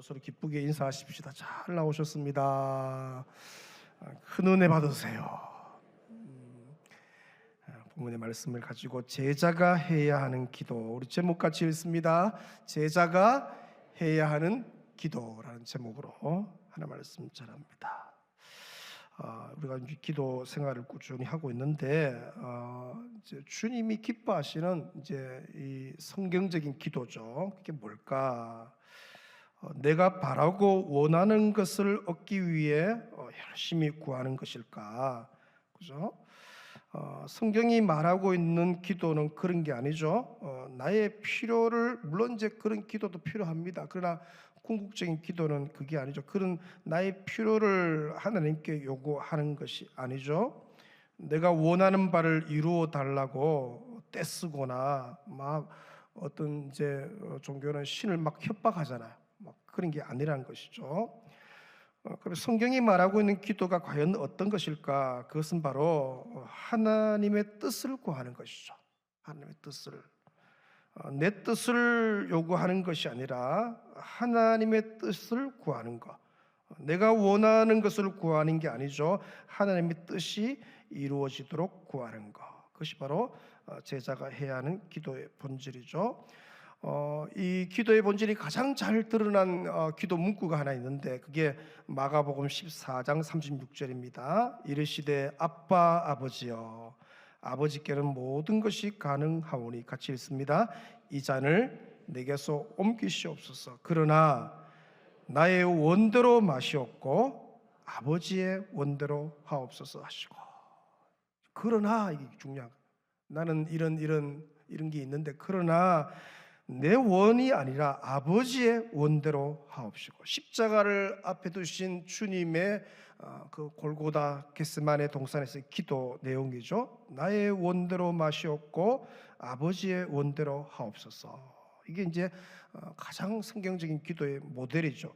서로 기쁘게 인사하십시다. 잘 나오셨습니다. 큰 은혜 받으세요. 본문의 말씀을 가지고 제자가 해야 하는 기도, 우리 제목 같이 읽습니다. 제자가 해야 하는 기도라는 제목으로 하나 말씀 전합니다. 우리가 이제 기도 생활을 꾸준히 하고 있는데 이제 주님이 기뻐하시는 이제 이 성경적인 기도죠. 그게 뭘까? 내가 바라고 원하는 것을 얻기 위해 열심히 구하는 것일까? 그죠? 성경이 말하고 있는 기도는 그런 게 아니죠. 나의 필요를, 물론 이제 그런 기도도 필요합니다. 그러나 궁극적인 기도는 그게 아니죠. 그런 나의 필요를 하나님께 요구하는 것이 아니죠. 내가 원하는 바를 이루어 달라고 떼쓰거나 막 어떤 이제 종교는 신을 막 협박하잖아요. 막 그런 게 아니라는 것이죠. 그럼 성경이 말하고 있는 기도가 과연 어떤 것일까? 그것은 바로 하나님의 뜻을 구하는 것이죠. 하나님의 뜻을. 내 뜻을 요구하는 것이 아니라 하나님의 뜻을 구하는 것. 내가 원하는 것을 구하는 게 아니죠. 하나님의 뜻이 이루어지도록 구하는 것. 그것이 바로 제자가 해야 하는 기도의 본질이죠. 이 기도의 본질이 가장 잘 드러난 기도 문구가 하나 있는데 그게 마가복음 14장 36절입니다. 이르시되 아빠 아버지여 아버지께는 모든 것이 가능하오니, 같이 읽습니다. 이 잔을 내게서 옮기시옵소서. 그러나 나의 원대로 마시옵고 아버지의 원대로 하옵소서 하시고. 그러나 이게 중요한 거예요. 나는 이런 게 있는데 그러나 내 원이 아니라 아버지의 원대로 하옵시고. 십자가를 앞에 두신 주님의 그 골고다 겟세마네 동산에서의 기도 내용이죠. 나의 원대로 마시옵고 아버지의 원대로 하옵소서. 이게 이제 가장 성경적인 기도의 모델이죠.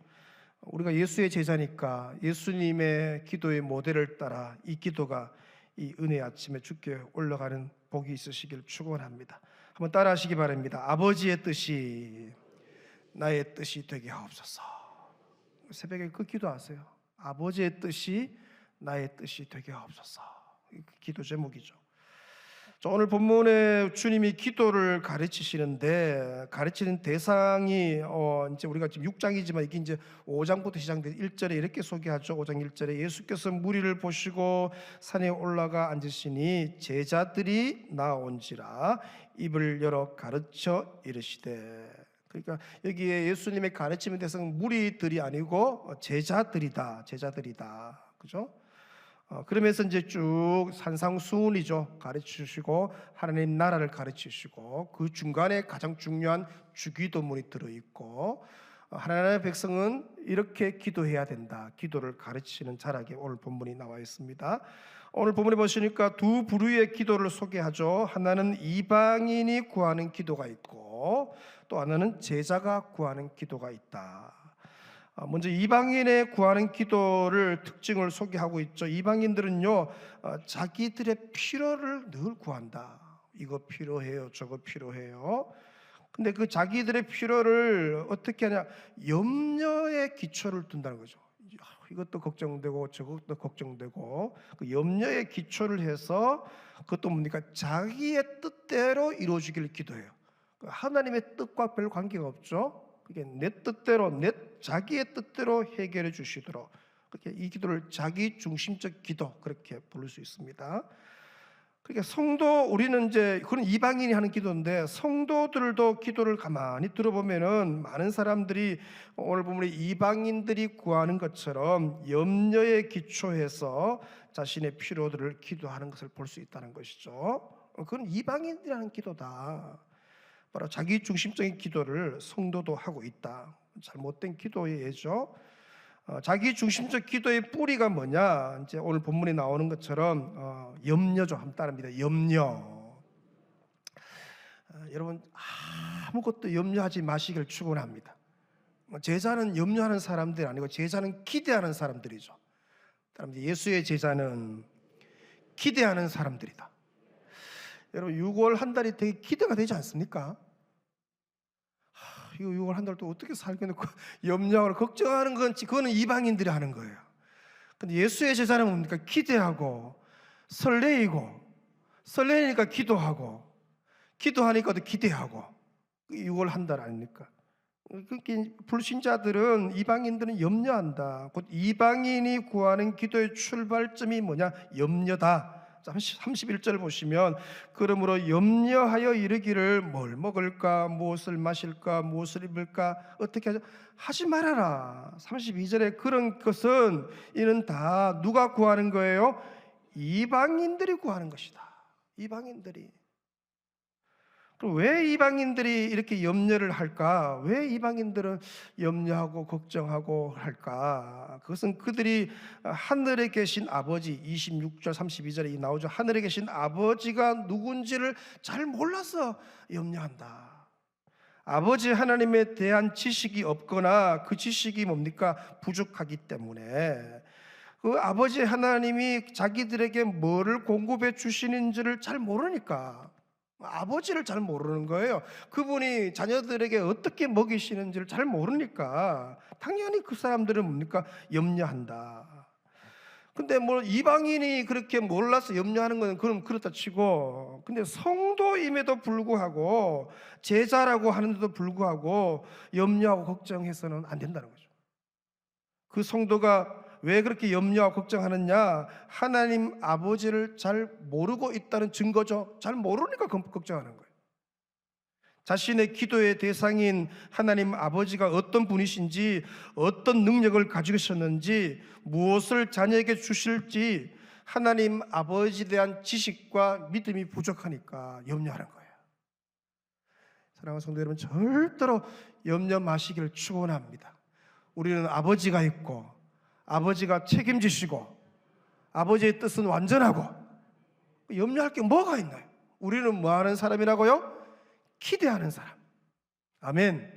우리가 예수의 제자니까 예수님의 기도의 모델을 따라 이 기도가 이 은혜 아침에 주께 올라가는 복이 있으시길 축원합니다. 한번 따라하시기 바랍니다. 아버지의 뜻이 나의 뜻이 되게 하옵소서. 새벽에 그 기도하세요. 아버지의 뜻이 나의 뜻이 되게 하옵소서. 기도 제목이죠. 오늘 본문에 주님이 기도를 가르치시는데 가르치는 대상이 이제 우리가 지금 6장이지만 이게 이제 5장부터 시작돼 1절에 이렇게 소개하죠. 5장 1절에 예수께서 무리를 보시고 산에 올라가 앉으시니 제자들이 나온지라 입을 열어 가르쳐 이르시되. 그러니까 여기에 예수님의 가르침의 대상은 무리들이 아니고 제자들이다. 그죠? 그러면서 이제 쭉 산상수훈이죠. 가르치시고 하나님 나라를 가르치시고 그 중간에 가장 중요한 주기도문이 들어있고 하나님의 백성은 이렇게 기도해야 된다. 기도를 가르치는 자락에 오늘 본문이 나와 있습니다. 오늘 본문에 보시니까 두 부류의 기도를 소개하죠. 하나는 이방인이 구하는 기도가 있고 또 하나는 제자가 구하는 기도가 있다. 먼저 이방인의 구하는 기도를 특징을 소개하고 있죠. 이방인들은요 자기들의 필요를 늘 구한다. 이거 필요해요, 저거 필요해요. 근데 그 자기들의 필요를 어떻게 하냐, 염려의 기초를 둔다는 거죠. 이것도 걱정되고 저것도 걱정되고 그 염려의 기초를 해서 그것도 뭡니까, 자기의 뜻대로 이루어지기를 기도해요. 하나님의 뜻과 별 관계가 없죠. 그게 내 뜻대로, 자기의 뜻대로 해결해 주시도록, 그렇게 이 기도를 자기 중심적 기도 그렇게 부를 수 있습니다. 그러니까 성도, 우리는 이제 그런 이방인이 하는 기도인데 성도들도 기도를 가만히 들어보면은 많은 사람들이 오늘 보면 이방인들이 구하는 것처럼 염려에 기초해서 자신의 필요들을 기도하는 것을 볼 수 있다는 것이죠. 그건 이방인들이 하는 기도다. 바로 자기 중심적인 기도를 성도도 하고 있다. 잘못된 기도의 예죠. 자기 중심적 기도의 뿌리가 뭐냐? 이제 오늘 본문에 나오는 것처럼 염려죠. 한번 따라합니다. 염려. 여러분 아무것도 염려하지 마시길 축원합니다. 제자는 염려하는 사람들이 아니고 제자는 기대하는 사람들이죠. 따라합니다. 예수의 제자는 기대하는 사람들이다. 여러분 6월 한 달이 되게 기대가 되지 않습니까? 이거 6월 한 달 또 어떻게 살겠노? 염려하고 걱정하는 건 그거는 이방인들이 하는 거예요. 근데 예수의 제자는 뭡니까? 기대하고 설레니까 기도하고, 기도하니까 또 기대하고. 6월 한 달 아닙니까? 그렇게 불신자들은, 이방인들은 염려한다. 곧 이방인이 구하는 기도의 출발점이 뭐냐? 염려다. 31절 보시면, 그러므로 염려하여 이르기를 뭘 먹을까, 무엇을 마실까, 무엇을 입을까, 어떻게 하지 말아라. 32절에 그런 것은 이는 다 누가 구하는 거예요? 이방인들이 구하는 것이다. 이방인들이. 그럼 왜 이방인들이 이렇게 염려를 할까? 왜 이방인들은 염려하고 걱정하고 할까? 그것은 그들이 하늘에 계신 아버지, 26절 32절에 나오죠. 하늘에 계신 아버지가 누군지를 잘 몰라서 염려한다. 아버지 하나님에 대한 지식이 없거나 그 지식이 뭡니까? 부족하기 때문에, 그 아버지 하나님이 자기들에게 뭐를 공급해 주시는지를 잘 모르니까, 아버지를 잘 모르는 거예요. 그분이 자녀들에게 어떻게 먹이시는지를 잘 모르니까 당연히 그 사람들은 뭡니까? 염려한다. 근데 뭐 이방인이 그렇게 몰라서 염려하는 건 그럼 그렇다 치고, 근데 성도임에도 불구하고, 제자라고 하는데도 불구하고 염려하고 걱정해서는 안 된다는 거죠. 그 성도가 왜 그렇게 염려하고 걱정하느냐? 하나님 아버지를 잘 모르고 있다는 증거죠. 잘 모르니까 걱정하는 거예요. 자신의 기도의 대상인 하나님 아버지가 어떤 분이신지, 어떤 능력을 가지고 계셨는지, 무엇을 자녀에게 주실지 하나님 아버지에 대한 지식과 믿음이 부족하니까 염려하는 거예요. 사랑하는 성도 여러분, 절대로 염려 마시기를 축원합니다. 우리는 아버지가 있고, 아버지가 책임지시고, 아버지의 뜻은 완전하고, 염려할 게 뭐가 있나요? 우리는 뭐 하는 사람이라고요? 기대하는 사람. 아멘.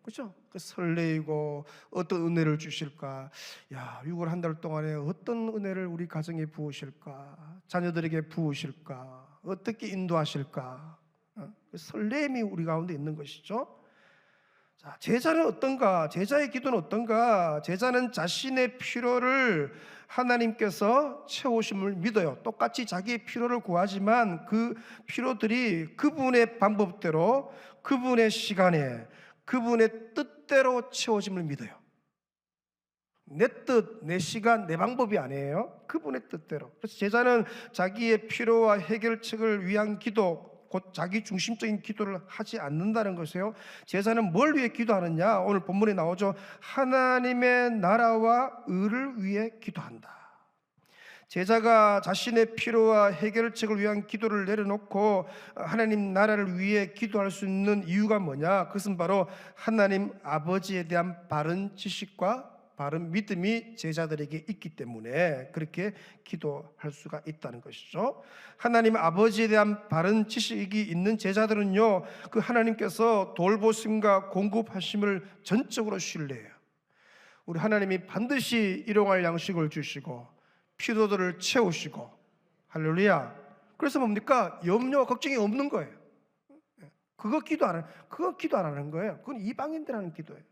그렇죠? 설레이고 어떤 은혜를 주실까? 야, 6월 한 달 동안에 어떤 은혜를 우리 가정에 부으실까? 자녀들에게 부으실까? 어떻게 인도하실까? 설렘이 우리 가운데 있는 것이죠. 자, 제자는 어떤가? 제자의 기도는 어떤가? 제자는 자신의 필요를 하나님께서 채우심을 믿어요. 똑같이 자기의 필요를 구하지만 그 필요들이 그분의 방법대로, 그분의 시간에, 그분의 뜻대로 채워짐을 믿어요. 내 뜻, 내 시간, 내 방법이 아니에요. 그분의 뜻대로. 그래서 제자는 자기의 필요와 해결책을 위한 기도, 곧 자기 중심적인 기도를 하지 않는다는 것이에요. 제자는 뭘 위해 기도하느냐? 오늘 본문에 나오죠. 하나님의 나라와 의를 위해 기도한다. 제자가 자신의 필요와 해결책을 위한 기도를 내려놓고 하나님 나라를 위해 기도할 수 있는 이유가 뭐냐? 그것은 바로 하나님 아버지에 대한 바른 지식과 바른 믿음이 제자들에게 있기 때문에 그렇게 기도할 수가 있다는 것이죠. 하나님 아버지에 대한 바른 지식이 있는 제자들은요, 그 하나님께서 돌보심과 공급하심을 전적으로 신뢰해요. 우리 하나님이 반드시 일용할 양식을 주시고 필요들을 채우시고, 할렐루야. 그래서 뭡니까? 염려와 걱정이 없는 거예요. 그거 기도 안 하는 거예요. 그건 이방인들 하는 기도예요.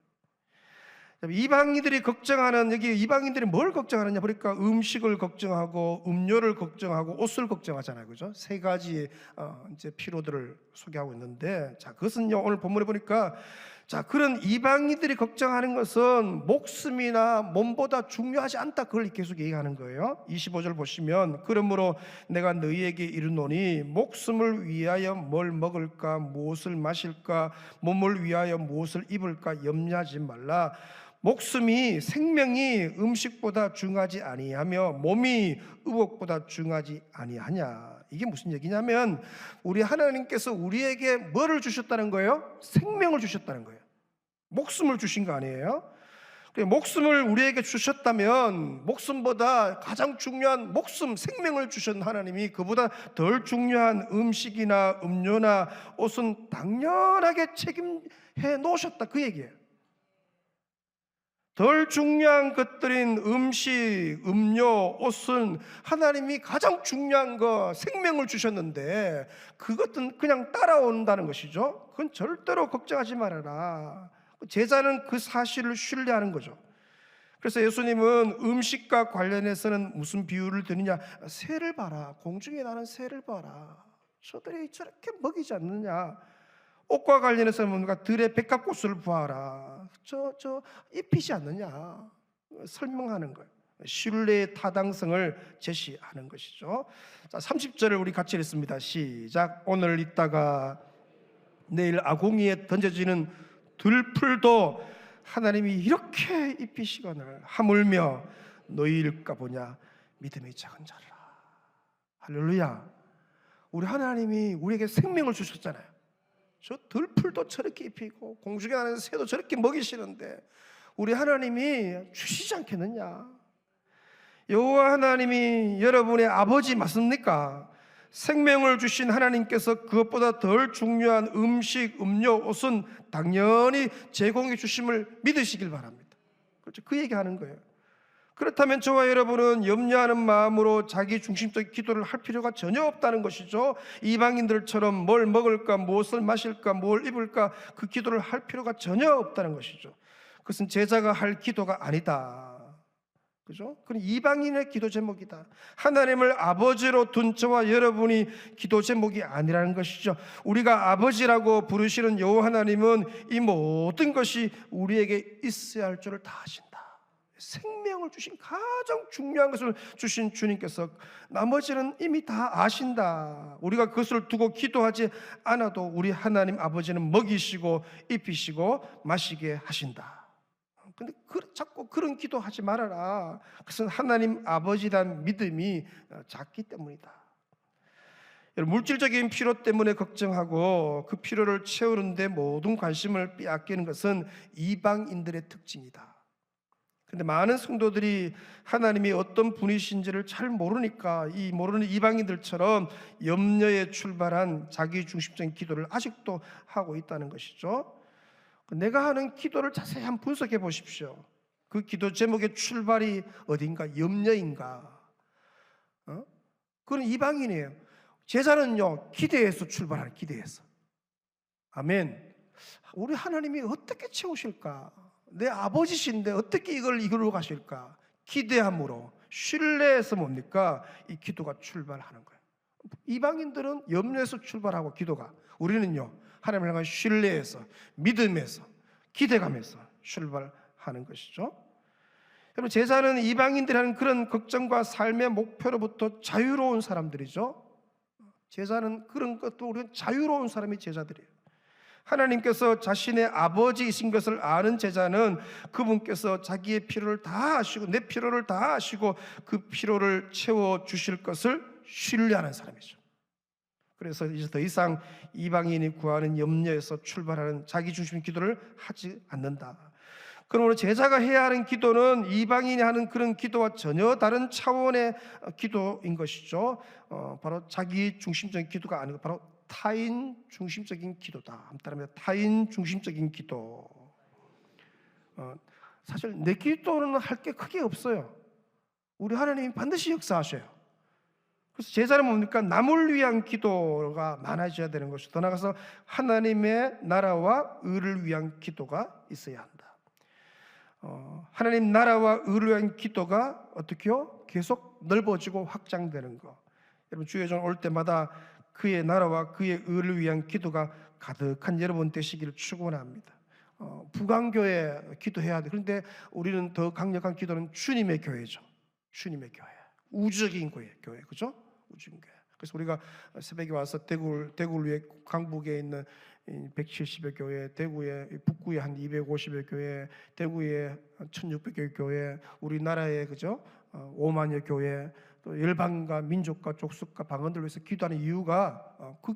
이방인들이 걱정하는, 여기 이방인들이 뭘 걱정하느냐 보니까 음식을 걱정하고 음료를 걱정하고 옷을 걱정하잖아요. 그죠? 세 가지 이제 필요들을 소개하고 있는데, 자, 그것은요, 오늘 본문에 보니까, 자, 그런 이방인들이 걱정하는 것은 목숨이나 몸보다 중요하지 않다, 그걸 계속 얘기하는 거예요. 25절 보시면, 그러므로 내가 너희에게 이르노니 목숨을 위하여 뭘 먹을까, 무엇을 마실까, 몸을 위하여 무엇을 입을까 염려하지 말라. 목숨이, 생명이 음식보다 중하지 아니하며 몸이 의복보다 중하지 아니하냐. 이게 무슨 얘기냐면, 우리 하나님께서 우리에게 뭐를 주셨다는 거예요? 생명을 주셨다는 거예요. 목숨을 주신 거 아니에요? 목숨을 우리에게 주셨다면 목숨보다 가장 중요한 목숨, 생명을 주신 하나님이 그보다 덜 중요한 음식이나 음료나 옷은 당연하게 책임해 놓으셨다, 그 얘기예요. 덜 중요한 것들인 음식, 음료, 옷은 하나님이 가장 중요한 거, 생명을 주셨는데 그것은 그냥 따라온다는 것이죠. 그건 절대로 걱정하지 말아라. 제자는 그 사실을 신뢰하는 거죠. 그래서 예수님은 음식과 관련해서는 무슨 비유를 드느냐? 새를 봐라. 공중에 나는 새를 봐라. 저들이 저렇게 먹이지 않느냐? 옷과 관련해서는 뭔가 들의 백합꽃을 보아라. 저 입히지 않느냐? 설명하는 거예요. 신뢰의 타당성을 제시하는 것이죠. 자, 30절을 우리 같이 읽습니다. 시작. 오늘 있다가 내일 아궁이에 던져지는 들풀도 하나님이 이렇게 입히시거늘 하물며 너희일까 보냐 믿음이 작은 자라. 할렐루야. 우리 하나님이 우리에게 생명을 주셨잖아요. 저 들풀도 저렇게 입히고 공중에 나는 새도 저렇게 먹이시는데 우리 하나님이 주시지 않겠느냐? 여호와 하나님이 여러분의 아버지 맞습니까? 생명을 주신 하나님께서 그것보다 덜 중요한 음식, 음료, 옷은 당연히 제공해 주심을 믿으시길 바랍니다. 그렇죠? 그 얘기하는 거예요. 그렇다면 저와 여러분은 염려하는 마음으로 자기 중심적 기도를 할 필요가 전혀 없다는 것이죠. 이방인들처럼 뭘 먹을까, 무엇을 마실까, 뭘 입을까 그 기도를 할 필요가 전혀 없다는 것이죠. 그것은 제자가 할 기도가 아니다. 그죠? 그건 이방인의 기도 제목이다. 하나님을 아버지로 둔 저와 여러분이 기도 제목이 아니라는 것이죠. 우리가 아버지라고 부르시는 여호와 하나님은 이 모든 것이 우리에게 있어야 할 줄을 다 아신다. 생명을 주신 가장 중요한 것을 주신 주님께서 나머지는 이미 다 아신다. 우리가 그것을 두고 기도하지 않아도 우리 하나님 아버지는 먹이시고 입히시고 마시게 하신다. 근데 자꾸 그런 기도하지 말아라. 그것은 하나님 아버지란 믿음이 작기 때문이다. 물질적인 필요 때문에 걱정하고 그 필요를 채우는데 모든 관심을 빼앗기는 것은 이방인들의 특징이다. 그런데 많은 성도들이 하나님이 어떤 분이신지를 잘 모르니까 이 모르는 이방인들처럼 염려에 출발한 자기중심적인 기도를 아직도 하고 있다는 것이죠. 내가 하는 기도를 자세히 한번 분석해 보십시오. 그 기도 제목의 출발이 어딘가? 염려인가? 그건 이방인이에요. 제자는요, 기대에서 출발하는, 기대에서. 아멘. 우리 하나님이 어떻게 채우실까? 내 아버지신데 어떻게 이걸 이끌어 가실까? 기대함으로, 신뢰에서 뭡니까? 이 기도가 출발하는 거예요. 이방인들은 염려에서 출발하고 기도가, 우리는요 하나님을 향한 신뢰에서, 믿음에서, 기대감에서 출발하는 것이죠. 여러분, 제자는 이방인들이 하는 그런 걱정과 삶의 목표로부터 자유로운 사람들이죠. 제자는 그런 것도 우리는 자유로운 사람이 제자들이에요. 하나님께서 자신의 아버지이신 것을 아는 제자는 그분께서 자기의 필요를 다 아시고 내 필요를 다 아시고 그 필요를 채워주실 것을 신뢰하는 사람이죠. 그래서 이제 더 이상 이방인이 구하는 염려에서 출발하는 자기중심 기도를 하지 않는다. 그러므로 제자가 해야 하는 기도는 이방인이 하는 그런 기도와 전혀 다른 차원의 기도인 것이죠. 바로 자기중심적인 기도가 아니고 바로 타인 중심적인 기도다. 따라합니다. 타인 중심적인 기도. 사실 내 기도는 할 게 크게 없어요. 우리 하나님이 반드시 역사하셔요. 그래서 제자는 뭡니까? 남을 위한 기도가 많아져야 되는 것이고 더 나아가서 하나님의 나라와 의를 위한 기도가 있어야 한다. 하나님 나라와 의를 위한 기도가 어떻게요? 계속 넓어지고 확장되는 거. 여러분 주의전 올 때마다 그의 나라와 그의 의를 위한 기도가 가득한 여러분 되시기를 축원합니다. 부강교회 기도해야 돼. 그런데 우리는 더 강력한 기도는 주님의 교회죠. 주님의 교회, 우주적인 교회, 그죠? 우주인 교회. 그래서 우리가 새벽에 와서 대구를 위해 강북에 있는 170여 교회, 대구에 북구에 한 250여 교회, 대구에 1600여 교회, 우리나라에 그죠? 5만여 교회, 또 열방과 민족과 족속과 방언들을 위해서 기도하는 이유가 그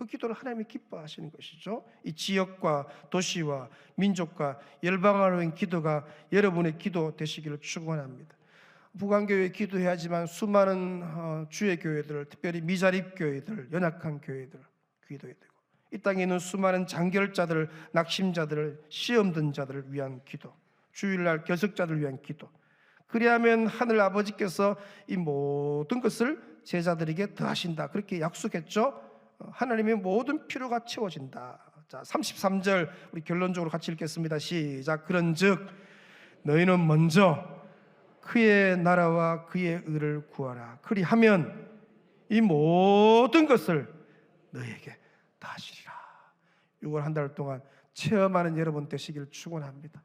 기도를 하나님이 기뻐하시는 것이죠. 이 지역과 도시와 민족과 열방을 위한 기도가 여러분의 기도 되시기를 축원합니다. 부강교회 기도해야지만 수많은 주의 교회들, 특별히 미자립 교회들, 연약한 교회들 기도해야 되고 이 땅에 있는 수많은 장결자들, 낙심자들, 시험 든 자들을 위한 기도, 주일날 결석자들을 위한 기도. 그리하면 하늘 아버지께서 이 모든 것을 제자들에게 더하신다. 그렇게 약속했죠. 하나님의 모든 필요가 채워진다. 자, 33절 우리 결론적으로 같이 읽겠습니다. 시작. 그런즉 너희는 먼저 그의 나라와 그의 의를 구하라. 그리하면 이 모든 것을 너희에게 다하시리라. 6월 한 달 동안 체험하는 여러분 되시길 축원합니다.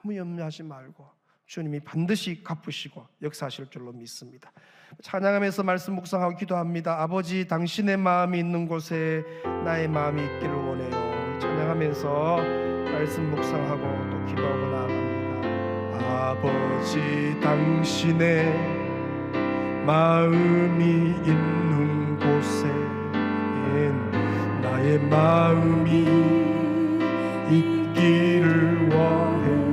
아무 염려하지 말고 주님이 반드시 갚으시고 역사하실 줄로 믿습니다. 찬양하면서 말씀 묵상하고 기도합니다. 아버지, 당신의 마음이 있는 곳에 나의 마음이 있기를 원해요. 찬양하면서 말씀 묵상하고 또 기도하고 나아갑니다. 아버지, 당신의 마음이 있는 곳에 나의 마음이 있기를 원해요.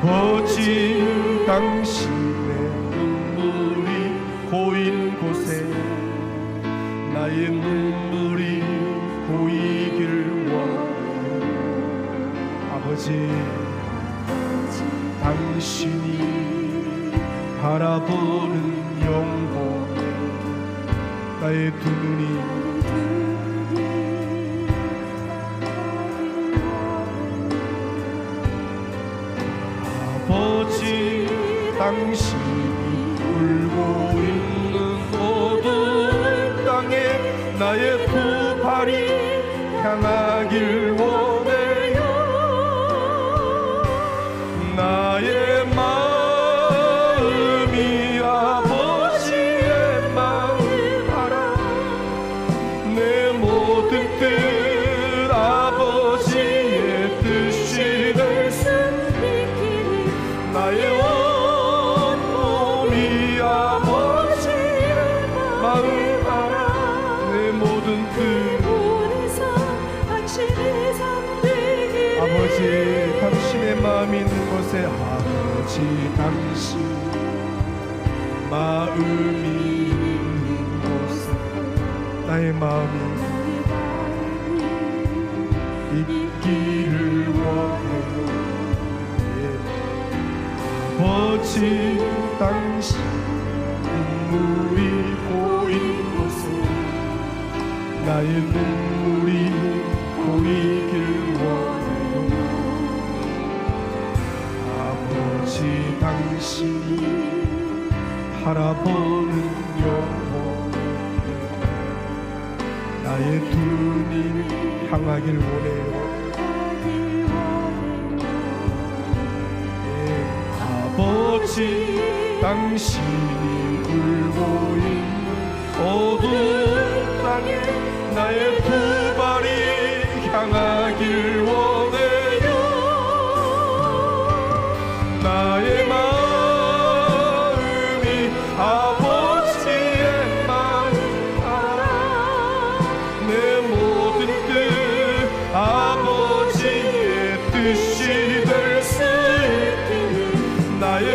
아버지, 당신의 눈물이 고인 곳에 나의 눈물이 고이기를 원해요. 아버지, 당신이 바라보는 영혼, 나의 두 눈이 아버지, 당신이 울고 있는 모든 땅에 나의 두 발이 향하길 원해요. 나의 마음이 아버지의 마음 알아. 내 모든 뜻 아버지의 뜻이 될 수 나의 온몸이 아버지의 마음 알아. 내 모든 뜻 아버지, 당신의 마음이 있는 곳에 아버지, 당신 마음이 있는 곳에 나의 마음이 있기를 원해요. 아버지, 당신 눈물이 고인 곳에 나의 눈물이 고이길 원해요. 아버지, 당신이 바라보는 영혼, 나의 두 눈이 향하길 원해요. 아버지, 당신이 울고 있는 어두운 땅에 나의 두 발이 향하길 원해요. 나의 마음이 아버지의 마음 알아. 내 모든 뜻 아버지의 뜻이 될 수 있기를 나의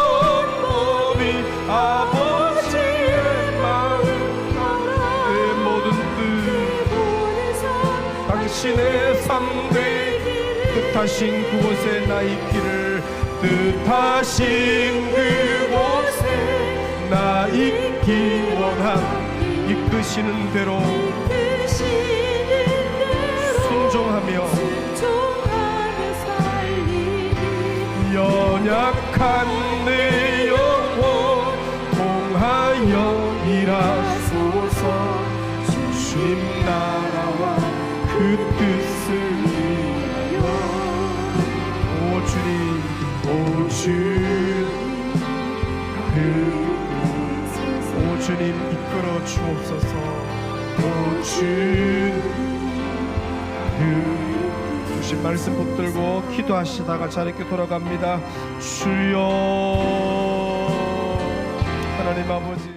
온몸이 아버지의 마음 알아. 내 모든 뜻 당신의 삶의 뜻하신 그곳에 나 있기를, 뜻하신 그곳에 나 있기 원함. 이끄시는 대로 순종하며 연약한 내 영혼 통하여 일하소서. 주님 나라와 그 뜻을 위하여. 오 주님, 오 주님, 오 주님 이끌어 주옵소서. 오 주님, 주신 말씀 붙들고 기도하시다가 자리께 돌아갑니다. 주여, 하나님 아버지.